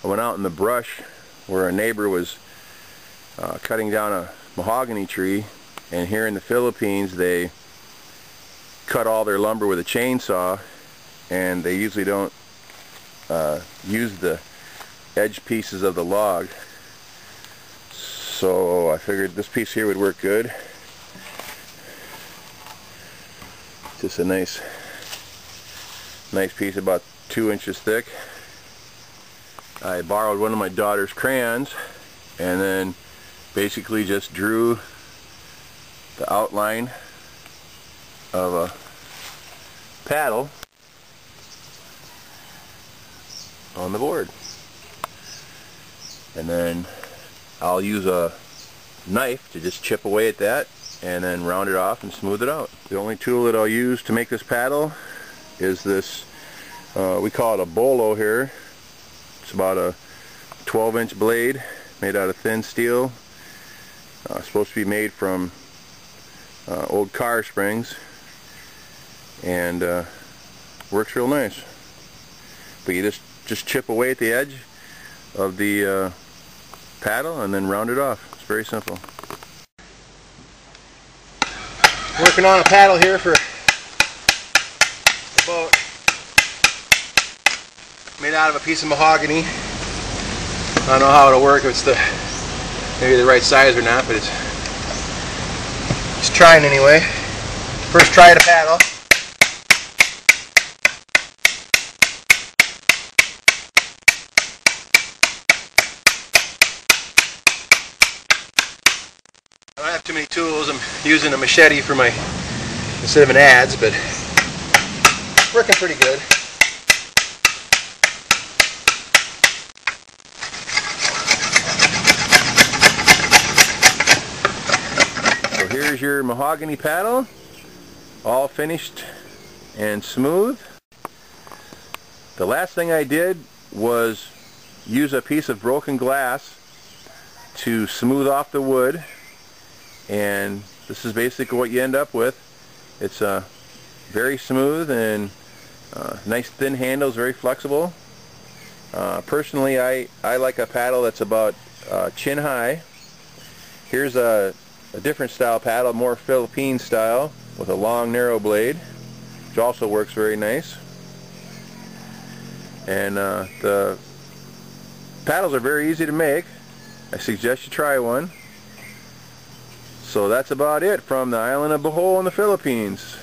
I went out in the brush where a neighbor was cutting down a mahogany tree, and here in the Philippines they cut all their lumber with a chainsaw, and they usually don't use the edge pieces of the log. So I figured this piece here would work good. Just a nice piece, about 2 inches thick. I borrowed one of my daughter's crayons and then basically just drew the outline of a paddle on the board, and then I'll use a knife to just chip away at that and then round it off and smooth it out. The only tool that I'll use to make this paddle is this, we call it a bolo here. It's about a 12-inch blade made out of thin steel. Supposed to be made from old car springs, and works real nice. But you just chip away at the edge of the paddle and then round it off. It's very simple. Working on a paddle here for a boat made out of a piece of mahogany. I don't know how it'll work, if it's maybe the right size or not, but it's trying anyway. First try at a paddle. I don't have too many tools. I'm using a machete for instead of an adze, but working pretty good. So here's your mahogany paddle, all finished and smooth. The last thing I did was use a piece of broken glass to smooth off the wood. And this is basically what you end up with. It's very smooth and nice thin handles, very flexible. Personally, I like a paddle that's about chin high. Here's a different style paddle, more Philippine style, with a long narrow blade, which also works very nice. And the paddles are very easy to make. I suggest you try one. So that's about it from the island of Bohol in the Philippines.